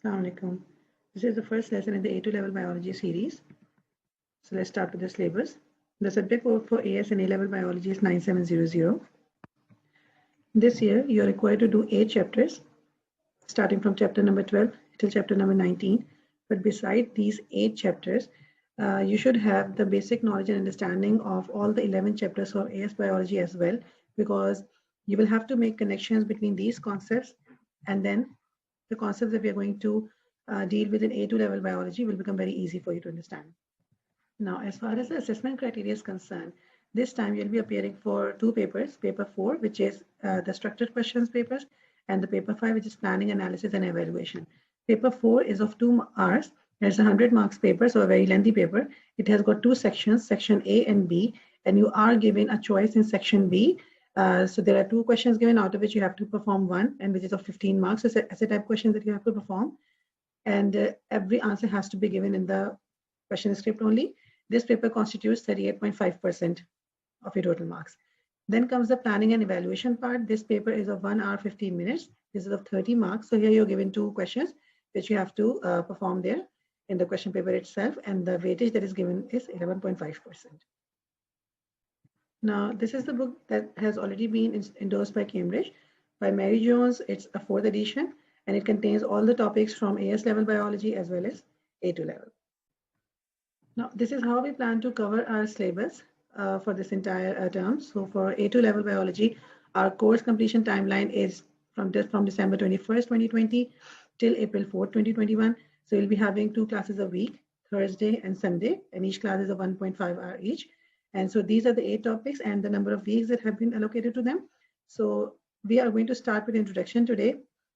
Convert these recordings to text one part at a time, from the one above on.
Assalamu alaikum. This is the first lesson in the A2 level biology series. So let's start with the syllabus. The subject code for AS and A level biology is 9700. This year you are required to do 8 chapters, starting from chapter number 12 till chapter number 19. But beside these 8 chapters, you should have the basic knowledge and understanding of all the 11 chapters of AS biology as well, because you will have to make connections between these concepts, and then the concepts that we are going to deal with in A2 level biology will become very easy for you to understand. Now, as far as the assessment criteria is concerned, this time you'll be appearing for 2 papers, paper 4, which is the structured questions papers, and the paper 5, which is planning, analysis, and evaluation. Paper 4 is of 2 hours. It's a 100 marks paper, so a very lengthy paper. It has got 2 sections, section A and B, and you are given a choice in section B. So there are 2 questions given, out of which you have to perform 1, and which is of 15 marks. So it's a type question that you have to perform, and every answer has to be given in the question script only. This paper constitutes 38.5% of your total marks. Then comes the planning and evaluation part. This paper is of 1 hour 15 minutes. This is of 30 marks. So here you're given 2 questions which you have to perform there in the question paper itself, and the weightage that is given is 11.5%. Now, this is the book that has already been endorsed by Cambridge by Mary Jones. It's a 4th edition, and it contains all the topics from AS level biology as well as A2 level. Now, this is how we plan to cover our syllabus for this entire term. So for A2 level biology, our course completion timeline is from December 21st, 2020 till April 4th, 2021. So we'll be having 2 classes a week, Thursday and Sunday, and each class is a 1.5 hour each. And so these are the 8 topics and the number of weeks that have been allocated to them. So we are going to start with introduction today,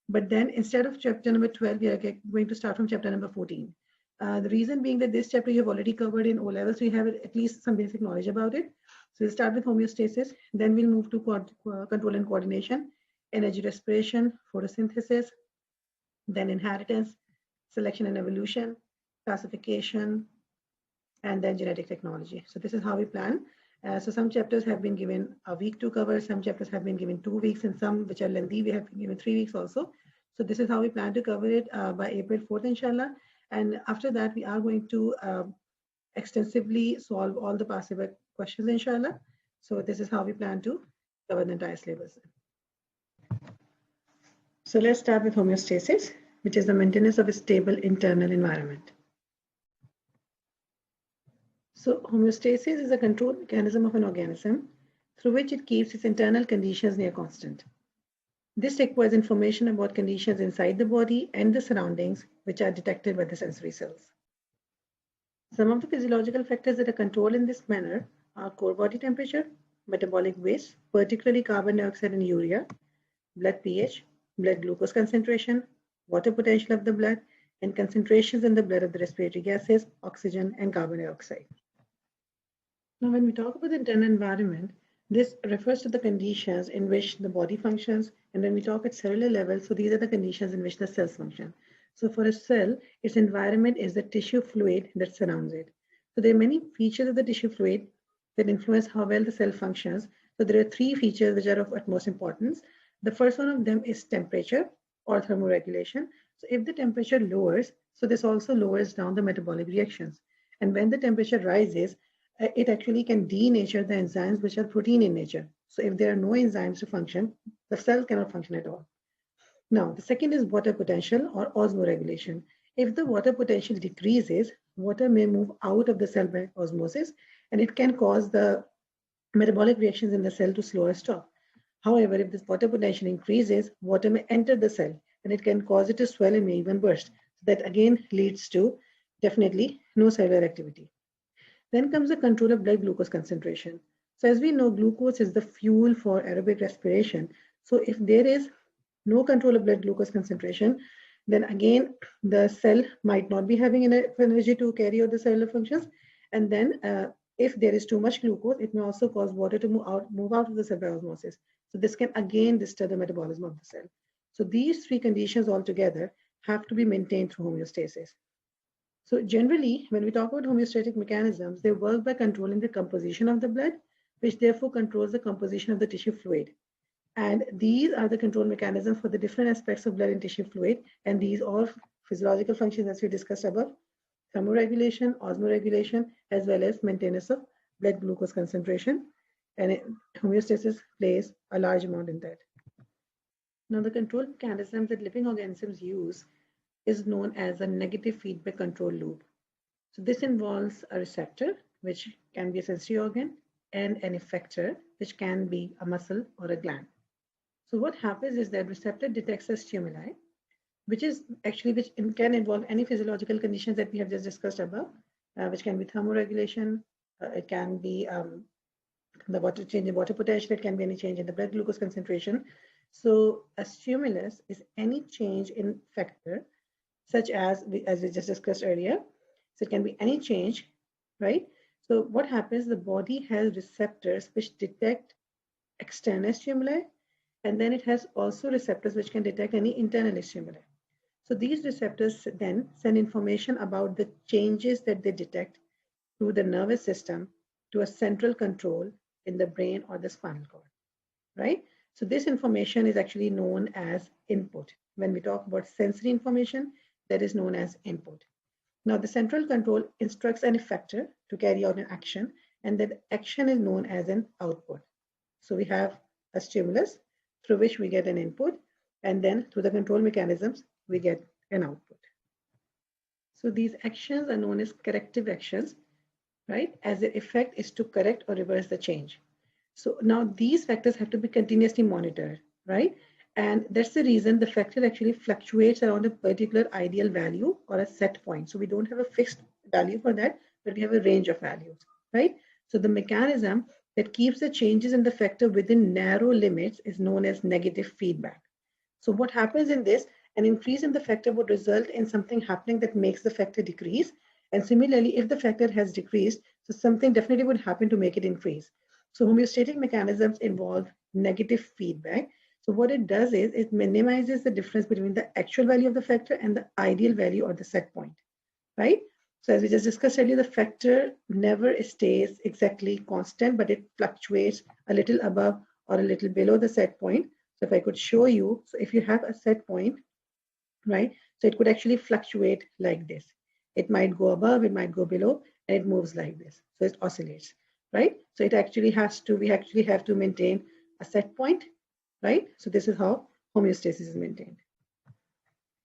but then instead of chapter number 12, we are going to start from chapter number 14. The reason being that this chapter you have already covered in O levels, so you have at least some basic knowledge about it. So we'll start with homeostasis, then we'll move to control and coordination, energy respiration, photosynthesis, then inheritance, selection and evolution, classification, and then genetic technology. So this is how we plan. So some chapters have been given a week to cover, some chapters have been given 2 weeks, and some which are lengthy, we have been given 3 weeks also. So this is how we plan to cover it by April 4th, inshallah. And after that, we are going to extensively solve all the past paper questions, inshallah. So this is how we plan to cover the entire syllabus. So let's start with homeostasis, which is the maintenance of a stable internal environment. So homeostasis is a control mechanism of an organism through which it keeps its internal conditions near constant. This requires information about conditions inside the body and the surroundings, which are detected by the sensory cells. Some of the physiological factors that are controlled in this manner are core body temperature, metabolic waste, particularly carbon dioxide and urea, blood pH, blood glucose concentration, water potential of the blood, and concentrations in the blood of the respiratory gases, oxygen, and carbon dioxide. Now, when we talk about the internal environment, this refers to the conditions in which the body functions, and when we talk at cellular level, so these are the conditions in which the cells function. So for a cell, its environment is the tissue fluid that surrounds it. So there are many features of the tissue fluid that influence how well the cell functions. So there are 3 features which are of utmost importance. The first one of them is temperature or thermoregulation. So if the temperature lowers, so this also lowers down the metabolic reactions. And when the temperature rises, it actually can denature the enzymes which are protein in nature. So if there are no enzymes to function, the cell cannot function at all. Now, the second is water potential or osmoregulation. If the water potential decreases, water may move out of the cell by osmosis, and it can cause the metabolic reactions in the cell to slow or stop. However, if this water potential increases, water may enter the cell, and it can cause it to swell and may even burst. So that again leads to definitely no cellular activity. Then comes the control of blood glucose concentration. So as we know, glucose is the fuel for aerobic respiration. So if there is no control of blood glucose concentration, then again, the cell might not be having enough energy to carry out the cellular functions. And then if there is too much glucose, it may also cause water to move out of the cell by osmosis. So this can again disturb the metabolism of the cell. So these 3 conditions altogether have to be maintained through homeostasis. So generally, when we talk about homeostatic mechanisms, they work by controlling the composition of the blood, which therefore controls the composition of the tissue fluid. And these are the control mechanisms for the different aspects of blood and tissue fluid, and these all physiological functions as we discussed above, thermoregulation, osmoregulation, as well as maintenance of blood glucose concentration. And homeostasis plays a large amount in that. Now, the control mechanisms that living organisms use is known as a negative feedback control loop. So this involves a receptor, which can be a sensory organ, and an effector, which can be a muscle or a gland. So what happens is that receptor detects a stimuli, which can involve any physiological conditions that we have just discussed above, which can be thermoregulation, it can be the change in water potential, it can be any change in the blood glucose concentration. So a stimulus is any change in factor, such as we just discussed earlier. So it can be any change, right? So what happens, the body has receptors which detect external stimuli, and then it has also receptors which can detect any internal stimuli. So these receptors then send information about the changes that they detect through the nervous system to a central control in the brain or the spinal cord, right? So this information is actually known as input. When we talk about sensory information, that is known as input. Now the central control instructs an effector to carry out an action, and that action is known as an output. So we have a stimulus through which we get an input, and then through the control mechanisms, we get an output. So these actions are known as corrective actions, right? As the effect is to correct or reverse the change. So now these factors have to be continuously monitored, right? And that's the reason the factor actually fluctuates around a particular ideal value or a set point. So we don't have a fixed value for that, but we have a range of values, right? So the mechanism that keeps the changes in the factor within narrow limits is known as negative feedback. So what happens in this, an increase in the factor would result in something happening that makes the factor decrease. And similarly, if the factor has decreased, so something definitely would happen to make it increase. So homeostatic mechanisms involve negative feedback. So what it does is it minimizes the difference between the actual value of the factor and the ideal value or the set point, right? So as we just discussed earlier, the factor never stays exactly constant, but it fluctuates a little above or a little below the set point. So if I could show you, so if you have a set point, right? So it could actually fluctuate like this. It might go above, it might go below, and it moves like this. So it oscillates, right? So it actually we actually have to maintain a set point, right? So this is how homeostasis is maintained.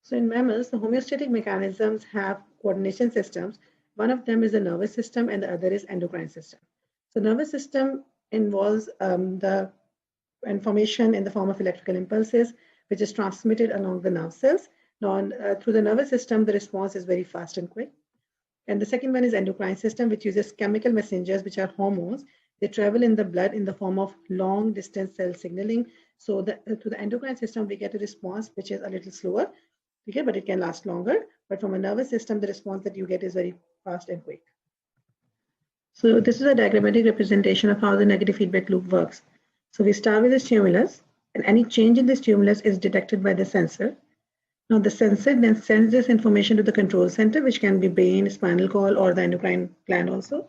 So in mammals, the homeostatic mechanisms have coordination systems. One of them is the nervous system and the other is endocrine system. So nervous system involves the information in the form of electrical impulses, which is transmitted along the nerve cells. Now, through the nervous system, the response is very fast and quick. And the second one is endocrine system, which uses chemical messengers, which are hormones. They travel in the blood in the form of long distance cell signaling. So through the endocrine system, we get a response which is a little slower, okay, but it can last longer. But from a nervous system, the response that you get is very fast and quick. So this is a diagrammatic representation of how the negative feedback loop works. So we start with the stimulus, and any change in the stimulus is detected by the sensor. Now the sensor then sends this information to the control center, which can be brain, spinal cord, or the endocrine gland also.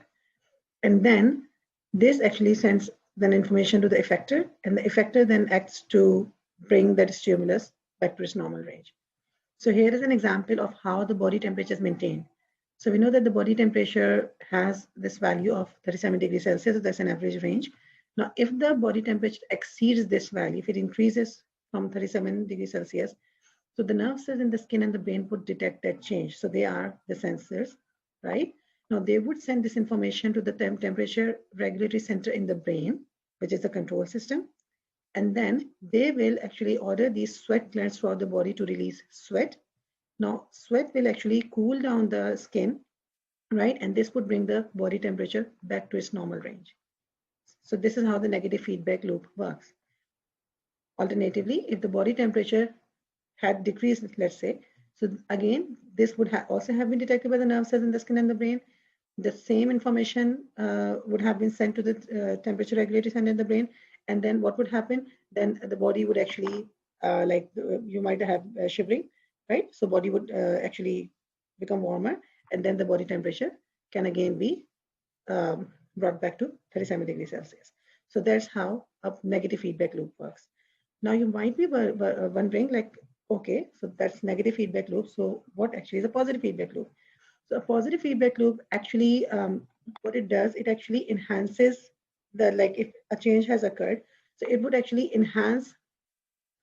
And then this actually sends then information to the effector, and the effector then acts to bring that stimulus back to its normal range. So here is an example of how the body temperature is maintained. So we know that the body temperature has this value of 37 degrees Celsius, so that's an average range. Now, if the body temperature exceeds this value, if it increases from 37 degrees Celsius, so the nerve cells in the skin and the brain would detect that change. So they are the sensors, right? Now they would send this information to the temperature regulatory center in the brain, which is the control system. And then they will actually order these sweat glands throughout the body to release sweat. Now, sweat will actually cool down the skin, right? And this would bring the body temperature back to its normal range. So this is how the negative feedback loop works. Alternatively, if the body temperature had decreased, let's say, so again, this would also have been detected by the nerve cells in the skin and the brain. The same information would have been sent to the temperature regulatory center in the brain. And then what would happen? Then the body would actually, you might have shivering, right? So body would actually become warmer, and then the body temperature can again be brought back to 37 degrees Celsius. So that's how a negative feedback loop works. Now you might be wondering, like, Okay, so that's negative feedback loop. So what actually is a positive feedback loop? So a positive feedback loop actually, what it does, it actually enhances the, like if a change has occurred, so it would actually enhance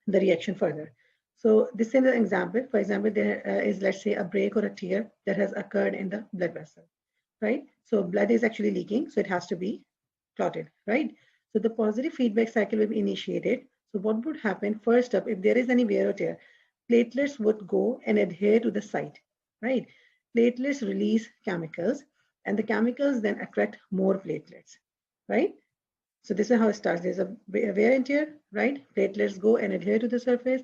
the reaction further. So this is an example. For example, there is, let's say, a break or a tear that has occurred in the blood vessel, right? So blood is actually leaking, so it has to be clotted, right? So the positive feedback cycle will be initiated. So what would happen? First up, if there is any wear or tear, platelets would go and adhere to the site, right? Platelets release chemicals, and the chemicals then attract more platelets, right? So this is how it starts. There's a wear and tear, right? Platelets go and adhere to the surface.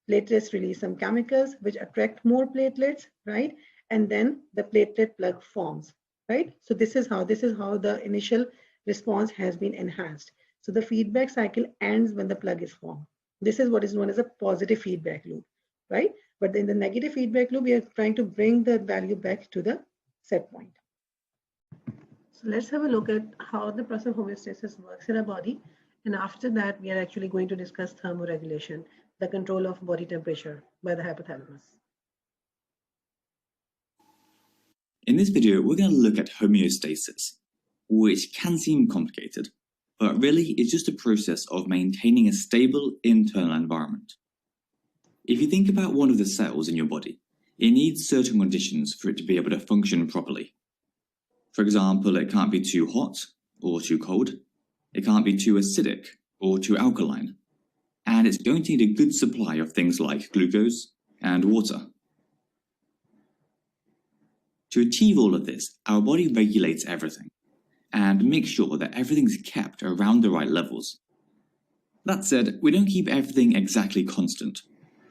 Platelets release some chemicals which attract more platelets, right? And then the platelet plug forms, right? So this is how the initial response has been enhanced. So the feedback cycle ends when the plug is formed. This is what is known as a positive feedback loop, right? But in the negative feedback loop, we are trying to bring the value back to the set point. So let's have a look at how the process of homeostasis works in our body. And after that, we are actually going to discuss thermoregulation, the control of body temperature by the hypothalamus. In this video, we're going to look at homeostasis, which can seem complicated, but really is just a process of maintaining a stable internal environment. If you think about one of the cells in your body, it needs certain conditions for it to be able to function properly. For example, it can't be too hot or too cold, it can't be too acidic or too alkaline, and it's going to need a good supply of things like glucose and water. To achieve all of this, our body regulates everything and makes sure that everything's kept around the right levels. That said, we don't keep everything exactly constant.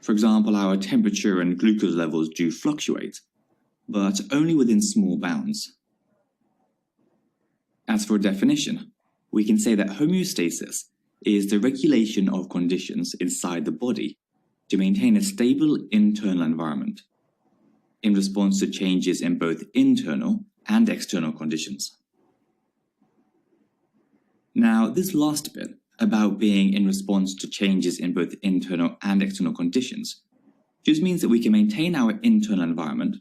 For example, our temperature and glucose levels do fluctuate, but only within small bounds. As for a definition, we can say that homeostasis is the regulation of conditions inside the body to maintain a stable internal environment in response to changes in both internal and external conditions. Now, this last bit about being in response to changes in both internal and external conditions just means that we can maintain our internal environment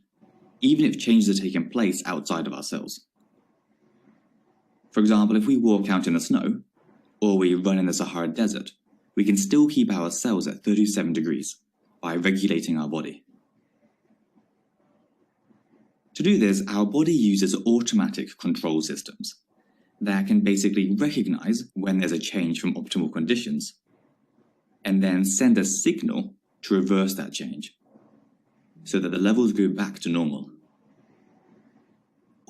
even if changes are taking place outside of ourselves. For example, if we walk out in the snow, or we run in the Sahara Desert, we can still keep our cells at 37 degrees by regulating our body. To do this, our body uses automatic control systems that can basically recognize when there's a change from optimal conditions, and then send a signal to reverse that change, so that the levels go back to normal.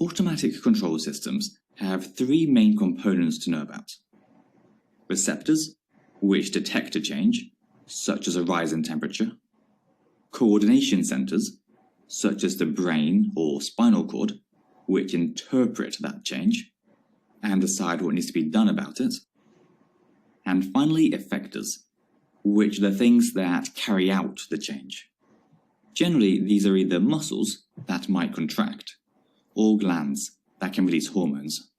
Automatic control systems have three main components to know about. Receptors, which detect a change, such as a rise in temperature. Coordination centers, such as the brain or spinal cord, which interpret that change and decide what needs to be done about it. And finally, effectors, which are the things that carry out the change. Generally, these are either muscles that might contract or glands that can release hormones.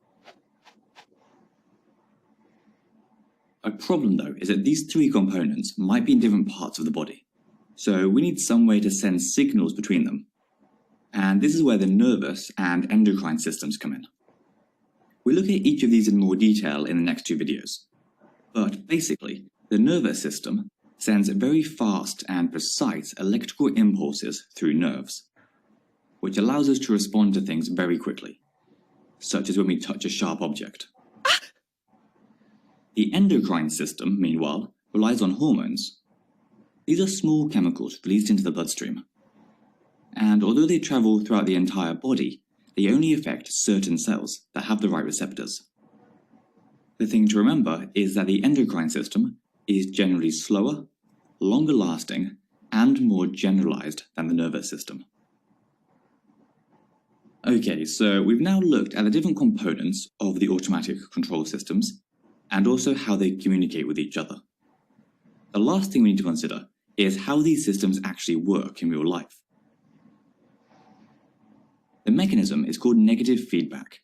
A problem, though, is that these three components might be in different parts of the body, so we need some way to send signals between them. And this is where the nervous and endocrine systems come in. We'll look at each of these in more detail in the next two videos. But basically, the nervous system sends very fast and precise electrical impulses through nerves, which allows us to respond to things very quickly, such as when we touch a sharp object. The endocrine system, meanwhile, relies on hormones. These are small chemicals released into the bloodstream. And although they travel throughout the entire body, they only affect certain cells that have the right receptors. The thing to remember is that the endocrine system is generally slower, longer lasting, and more generalized than the nervous system. Okay, so we've now looked at the different components of the automatic control systems, and also how they communicate with each other. The last thing we need to consider is how these systems actually work in real life. The mechanism is called negative feedback,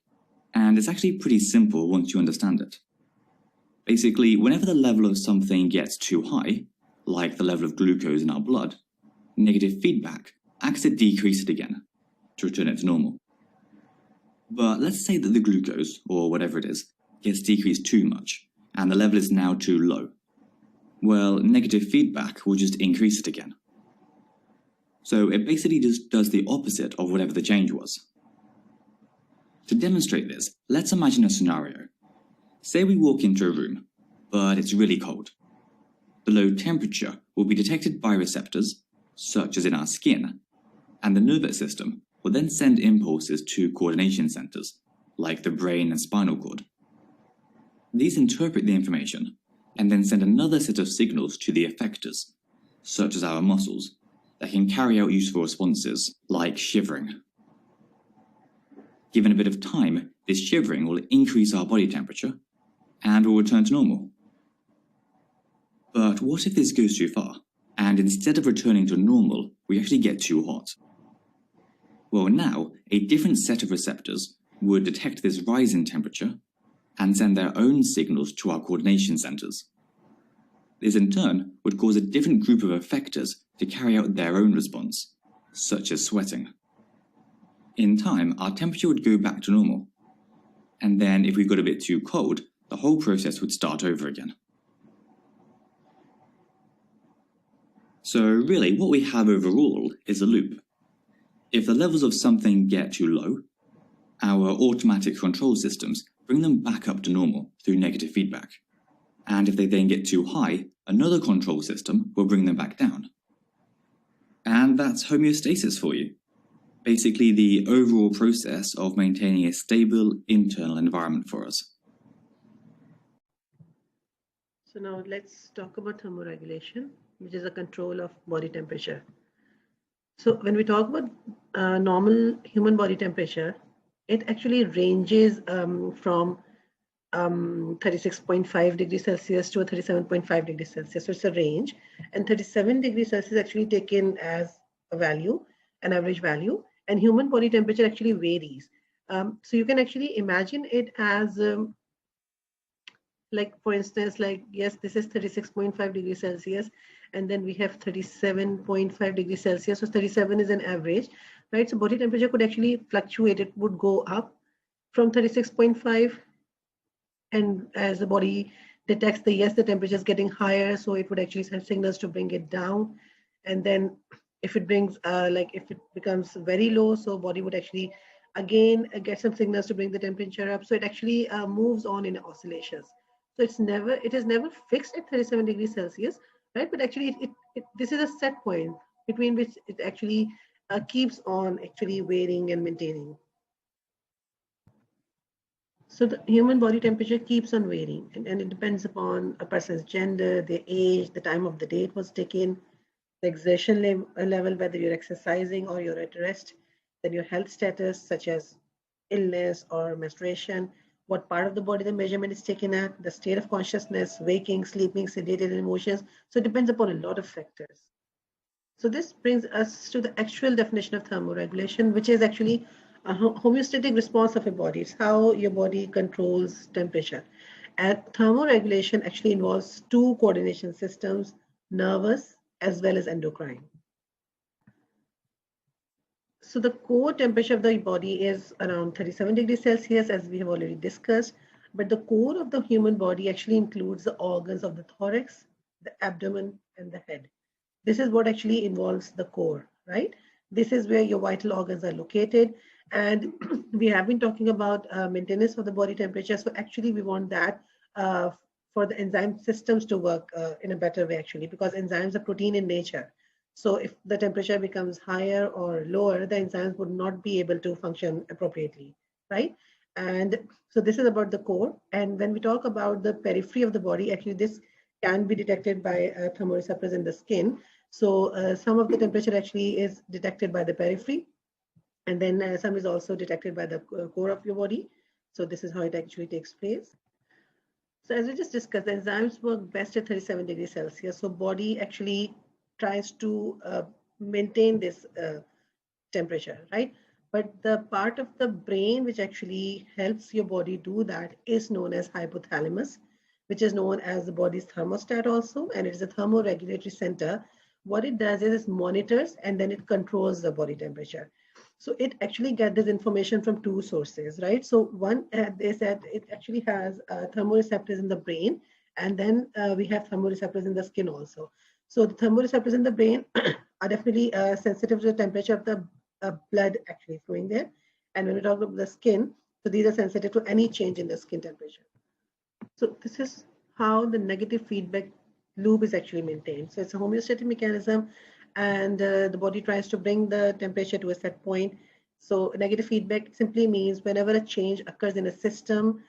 and it's actually pretty simple once you understand it. Basically, whenever the level of something gets too high, like the level of glucose in our blood, negative feedback acts to decrease it again, to return it to normal. But let's say that the glucose, or whatever it is, gets decreased too much, and the level is now too low. Well, negative feedback will just increase it again. So it basically just does the opposite of whatever the change was. To demonstrate this, let's imagine a scenario. Say we walk into a room, but it's really cold. The low temperature will be detected by receptors, such as in our skin, and the nervous system will then send impulses to coordination centers, like the brain and spinal cord. These interpret the information and then send another set of signals to the effectors, such as our muscles, that can carry out useful responses, like shivering. Given a bit of time, this shivering will increase our body temperature and will return to normal. But what if this goes too far, and instead of returning to normal, we actually get too hot? Well, now, a different set of receptors would detect this rise in temperature and send their own signals to our coordination centers. This in turn would cause a different group of effectors to carry out their own response, such as sweating. In time, our temperature would go back to normal. And then if we got a bit too cold, the whole process would start over again. So really, what we have overall is a loop. If the levels of something get too low, our automatic control systems bring them back up to normal through negative feedback. And if they then get too high, another control system will bring them back down. And that's homeostasis for you. Basically the overall process of maintaining a stable internal environment for us. So now let's talk about thermoregulation, which is a control of body temperature. So when we talk about normal human body temperature, it actually ranges from 36.5 degrees Celsius to 37.5 degrees Celsius. So it's a range, and 37 degrees Celsius is actually taken as a value, an average value, and human body temperature actually varies. So you can actually imagine it as like, for instance, like, yes, this is 36.5 degrees Celsius, and then we have 37.5 degrees Celsius. So 37 is an average, right? So body temperature could actually fluctuate. It would go up from 36.5, and as the body detects the, yes, the temperature is getting higher, so it would actually send signals to bring it down. And then if it brings, if it becomes very low, so body would actually again get some signals to bring the temperature up. So it actually moves on in oscillations. So it is never fixed at 37 degrees Celsius, right? But actually this is a set point between which it actually keeps on actually varying and maintaining. So the human body temperature keeps on varying, and it depends upon a person's gender, their age, the time of the day it was taken, the exertion level, whether you're exercising or you're at rest, then your health status, such as illness or menstruation, what part of the body the measurement is taken at, the state of consciousness, waking, sleeping, sedated emotions. So it depends upon a lot of factors. So this brings us to the actual definition of thermoregulation, which is actually a homeostatic response of a body. It's how your body controls temperature. And thermoregulation actually involves two coordination systems, nervous as well as endocrine. So the core temperature of the body is around 37 degrees Celsius, as we have already discussed. But the core of the human body actually includes the organs of the thorax, the abdomen, and the head. This is what actually involves the core, right? This is where your vital organs are located. And we have been talking about maintenance of the body temperature. So actually we want that for the enzyme systems to work in a better way, actually, because enzymes are protein in nature. So if the temperature becomes higher or lower, the enzymes would not be able to function appropriately, right? And so this is about the core. And when we talk about the periphery of the body, actually this can be detected by thermoreceptors in the skin. So some of the temperature actually is detected by the periphery, and then some is also detected by the core of your body. So this is how it actually takes place. So as we just discussed, the enzymes work best at 37 degrees Celsius. So body actually tries to maintain this temperature, right? But the part of the brain which actually helps your body do that is known as hypothalamus, which is known as the body's thermostat also, and it is a thermoregulatory center. What it does is it monitors and then it controls the body temperature. So it actually gathers information from two sources, right? So one, they said it actually has thermoreceptors in the brain, and then we have thermoreceptors in the skin also. So the thermoreceptors in the brain are definitely sensitive to the temperature of the blood actually flowing there. And when we talk about the skin, so these are sensitive to any change in the skin temperature. So this is how the negative feedback loop is actually maintained. So it's a homeostatic mechanism, and the body tries to bring the temperature to a set point. So negative feedback simply means whenever a change occurs in a system,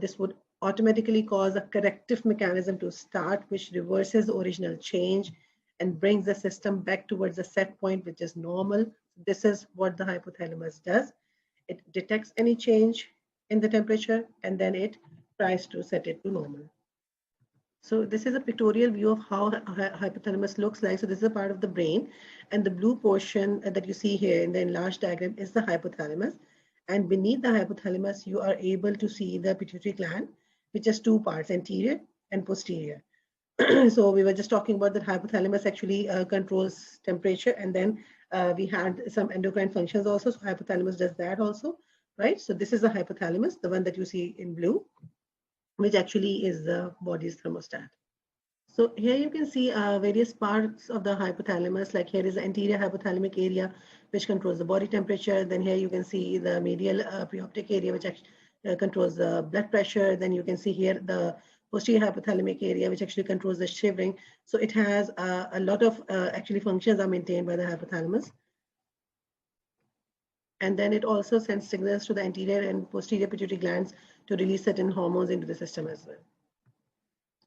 this would automatically cause a corrective mechanism to start, which reverses the original change and brings the system back towards a set point, which is normal. This is what the hypothalamus does. It detects any change in the temperature and then it tries to set it to normal. So this is a pictorial view of how hypothalamus looks like. So this is a part of the brain, and the blue portion that you see here in the enlarged diagram is the hypothalamus. And beneath the hypothalamus, you are able to see the pituitary gland, which has two parts, anterior and posterior. So we were just talking about that hypothalamus actually controls temperature, and then we had some endocrine functions also. So hypothalamus does that also, right? So this is the hypothalamus, the one that you see in blue, which actually is the body's thermostat. So here you can see various parts of the hypothalamus, like here is the anterior hypothalamic area, which controls the body temperature. Then here you can see the medial preoptic area, which actually controls the blood pressure. Then you can see here the posterior hypothalamic area, which actually controls the shivering. So it has a lot of actually functions are maintained by the hypothalamus. And then it also sends signals to the anterior and posterior pituitary glands to release certain hormones into the system as well.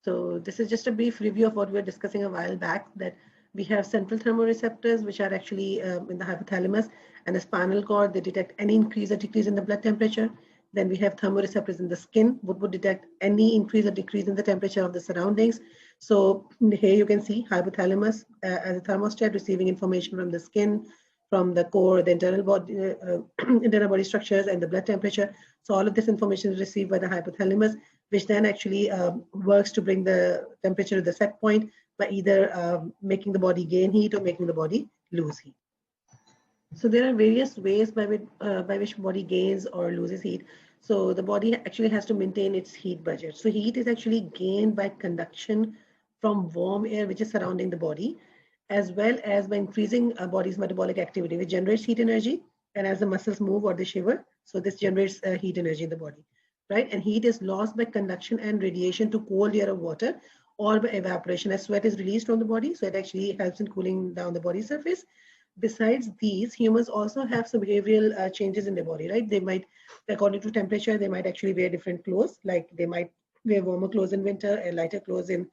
So this is just a brief review of what we were discussing a while back, that we have central thermoreceptors, which are actually in the hypothalamus, and the spinal cord. They detect any increase or decrease in the blood temperature. Then we have thermoreceptors in the skin, which would detect any increase or decrease in the temperature of the surroundings. So here you can see hypothalamus as a thermostat receiving information from the skin, from the core, the internal body structures, and the blood temperature. So all of this information is received by the hypothalamus, which then actually works to bring the temperature to the set point by either making the body gain heat or making the body lose heat. So there are various ways by which body gains or loses heat. So the body actually has to maintain its heat budget. So heat is actually gained by conduction from warm air which is surrounding the body, as well as by increasing a body's metabolic activity, which generates heat energy. And as the muscles move or they shiver, so this generates heat energy in the body, right? And heat is lost by conduction and radiation to cold air or water, or by evaporation as sweat is released from the body. So it actually helps in cooling down the body surface. Besides these, humans also have some behavioral changes in their body, right? They might, according to temperature, they might actually wear different clothes. Like they might wear warmer clothes in winter and lighter clothes in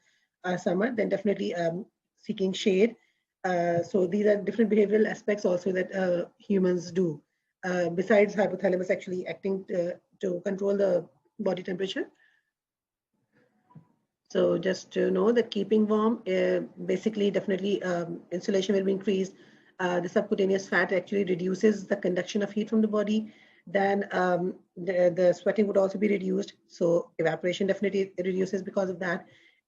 summer. Then definitely seeking shade. So these are different behavioral aspects also that humans do. Besides hypothalamus actually acting to control the body temperature. So just to know that keeping warm, basically definitely insulation will be increased. The subcutaneous fat actually reduces the conduction of heat from the body. Then the sweating would also be reduced. So evaporation definitely reduces because of that,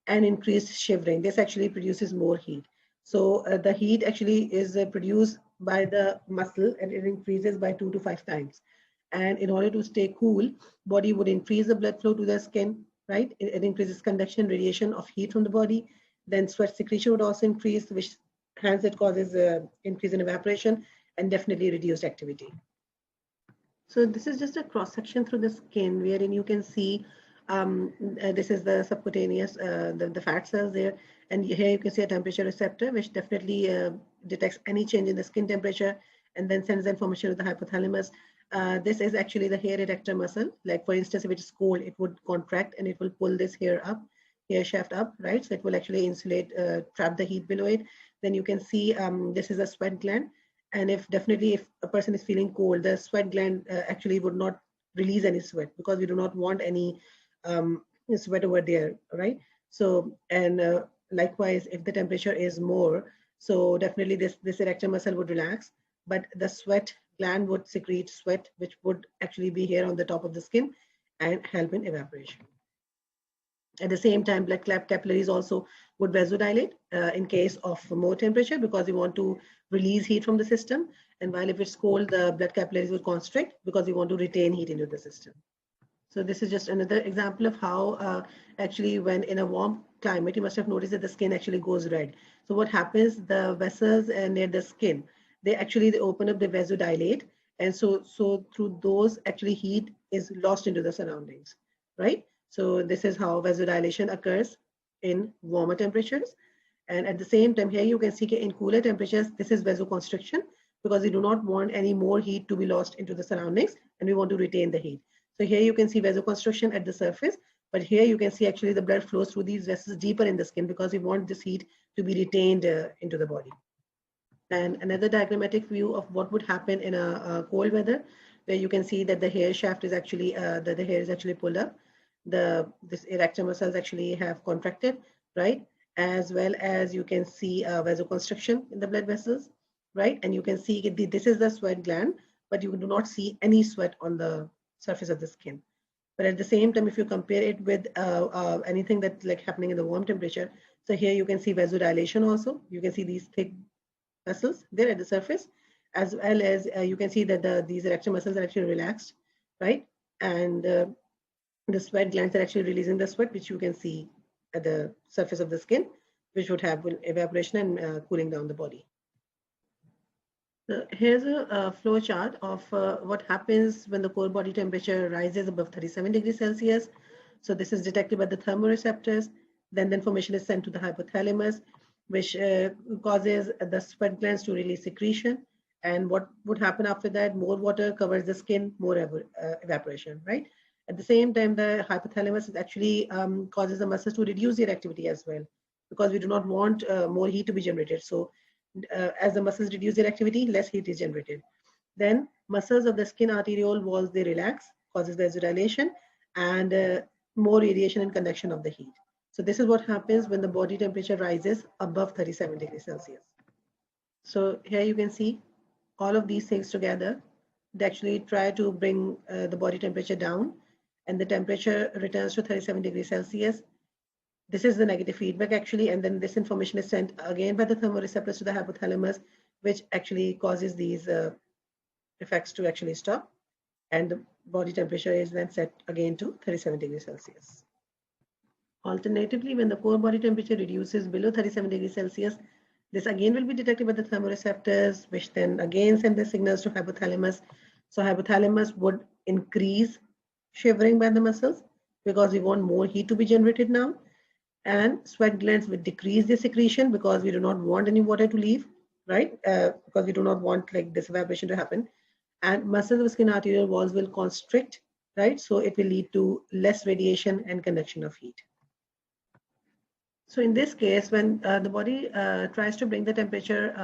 and increased shivering. This actually produces more heat. So the heat actually is produced by the muscle, and it increases by 2 to 5 times. And in order to stay cool, body would increase the blood flow to the skin, right? It increases conduction, radiation of heat from the body. Then sweat secretion would also increase, which hence it causes increase in evaporation and definitely reduced activity. So this is just a cross section through the skin, wherein you can see this is the subcutaneous, the fat cells there. And here you can see a temperature receptor, which definitely detects any change in the skin temperature and then sends the information to the hypothalamus. This is actually the hair erector muscle. Like for instance, if it is cold, it would contract and it will pull this hair up, hair shaft up, right? So it will actually insulate, trap the heat below it. Then you can see this is a sweat gland. And if a person is feeling cold, the sweat gland actually would not release any sweat, because we do not want any sweat over there, right? So, and likewise, if the temperature is more, so definitely this erector muscle would relax, but the sweat gland would secrete sweat, which would actually be here on the top of the skin and help in evaporation. At the same time, blood capillaries also would vasodilate in case of more temperature because we want to release heat from the system. And while if it's cold, the blood capillaries will constrict because we want to retain heat into the system. So this is just another example of how actually when in a warm climate, you must have noticed that the skin actually goes red. So what happens, the vessels near the skin, they open up, they vasodilate. And so through those actually heat is lost into the surroundings, right? So this is how vasodilation occurs in warmer temperatures. And at the same time here you can see in cooler temperatures, this is vasoconstriction because we do not want any more heat to be lost into the surroundings and we want to retain the heat. So here you can see vasoconstriction at the surface, but here you can see actually the blood flows through these vessels deeper in the skin because we want this heat to be retained into the body. And another diagrammatic view of what would happen in a cold weather, where you can see that the hair shaft is actually, the hair is actually pulled up. This erector muscles actually have contracted, right? As well as you can see vasoconstriction in the blood vessels, right? And you can see this is the sweat gland, but you do not see any sweat on the surface of the skin. But at the same time, if you compare it with anything that's like happening in the warm temperature, so here you can see vasodilation also. You can see these thick vessels there at the surface, as well as you can see that these erector muscles are actually relaxed, right? And the sweat glands are actually releasing the sweat, which you can see at the surface of the skin, which would have evaporation and cooling down the body. So here's a flow chart of what happens when the core body temperature rises above 37 degrees Celsius. So this is detected by the thermoreceptors. Then the information is sent to the hypothalamus, which causes the sweat glands to release secretion. And what would happen after that? More water covers the skin, more evaporation, right? At the same time, the hypothalamus actually causes the muscles to reduce their activity as well, because we do not want more heat to be generated. So as the muscles reduce their activity, less heat is generated. Then muscles of the skin arteriole walls, they relax, causes vasodilation and more radiation and conduction of the heat. So this is what happens when the body temperature rises above 37 degrees Celsius. So here you can see all of these things together. They actually try to bring the body temperature down, and the temperature returns to 37 degrees Celsius. This is the negative feedback actually, and then this information is sent again by the thermoreceptors to the hypothalamus, which actually causes these effects to actually stop, and the body temperature is then set again to 37 degrees Celsius. Alternatively, when the core body temperature reduces below 37 degrees Celsius, this again will be detected by the thermoreceptors, which then again send the signals to hypothalamus. So hypothalamus would increase shivering by the muscles because we want more heat to be generated now. And sweat glands will decrease their secretion because we do not want any water to leave, right? Because we do not want like this evaporation to happen. And muscles of skin arterial walls will constrict, right? So it will lead to less radiation and conduction of heat. So in this case, when the body tries to bring the temperature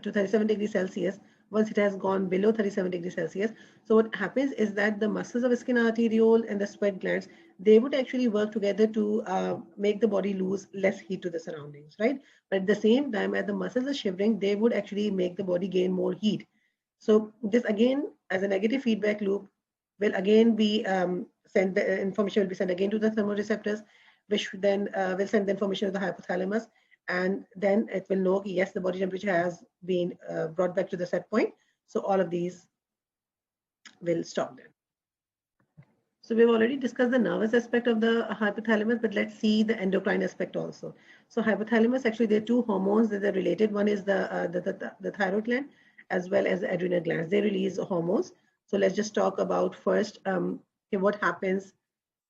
to 37 degrees Celsius, once it has gone below 37 degrees Celsius, so what happens is that the muscles of the skin arteriole and the sweat glands, they would actually work together to make the body lose less heat to the surroundings, right? But at the same time, as the muscles are shivering, they would actually make the body gain more heat. So this again, as a negative feedback loop, will again be sent, the information will be sent again to the thermoreceptors, which then will send the information to the hypothalamus, and then it will know, yes, the body temperature has been brought back to the set point. So all of these will stop then. So we've already discussed the nervous aspect of the hypothalamus, but let's see the endocrine aspect also. So hypothalamus, actually there are two hormones that are related. One is the thyroid gland as well as the adrenal glands. They release hormones. So let's just talk about first what happens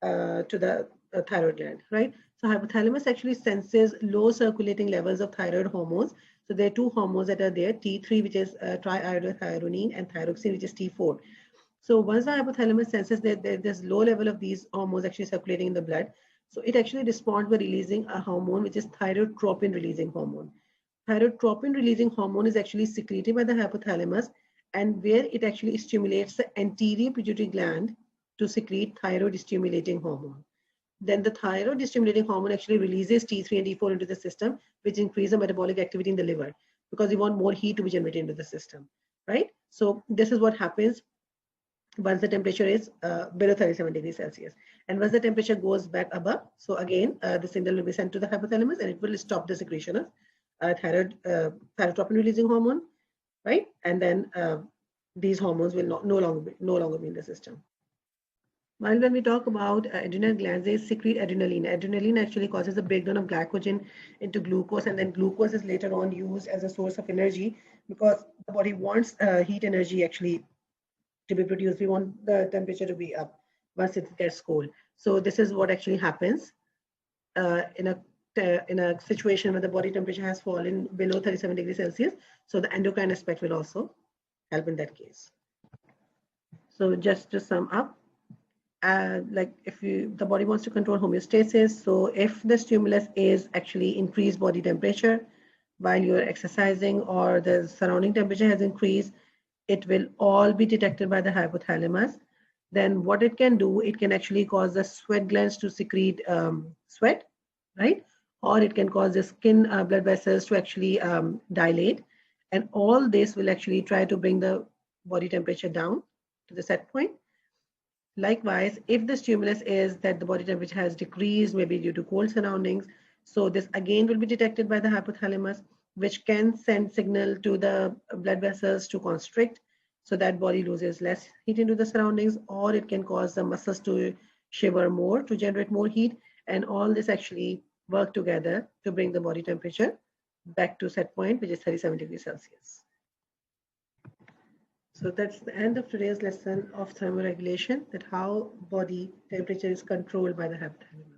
to the thyroid gland, right? So hypothalamus actually senses low circulating levels of thyroid hormones. So there are two hormones that are there, T3, which is triiodothyronine, and thyroxine, which is T4. So once the hypothalamus senses that there's low level of these hormones actually circulating in the blood, so it actually responds by releasing a hormone, which is thyrotropin releasing hormone. Thyrotropin releasing hormone is actually secreted by the hypothalamus, and where it actually stimulates the anterior pituitary gland to secrete thyroid stimulating hormone. Then the thyroid stimulating hormone actually releases T3 and T4 into the system, which increase the metabolic activity in the liver because we want more heat to be generated into the system, right? So this is what happens once the temperature is below 37 degrees Celsius. And once the temperature goes back above, so again, the signal will be sent to the hypothalamus and it will stop the secretion of thyrotropin releasing hormone, right? And then these hormones will no longer be in the system. While when we talk about adrenal glands, they secrete adrenaline. Adrenaline actually causes the breakdown of glycogen into glucose, and then glucose is later on used as a source of energy because the body wants heat energy actually to be produced. We want the temperature to be up once it gets cold. So this is what actually happens in a situation where the body temperature has fallen below 37 degrees Celsius. So the endocrine aspect will also help in that case. So just to sum up, like if the body wants to control homeostasis, so if the stimulus is actually increased body temperature while you're exercising or the surrounding temperature has increased, it will all be detected by the hypothalamus. Then what it can do, it can actually cause the sweat glands to secrete sweat, right? Or it can cause the skin blood vessels to actually dilate. And all this will actually try to bring the body temperature down to the set point. Likewise, if the stimulus is that the body temperature has decreased, maybe due to cold surroundings, so this again will be detected by the hypothalamus, which can send signal to the blood vessels to constrict, so that body loses less heat into the surroundings, or it can cause the muscles to shiver more to generate more heat, and all this actually work together to bring the body temperature back to set point, which is 37 degrees Celsius. So that's the end of today's lesson of thermoregulation, that how body temperature is controlled by the hypothalamus.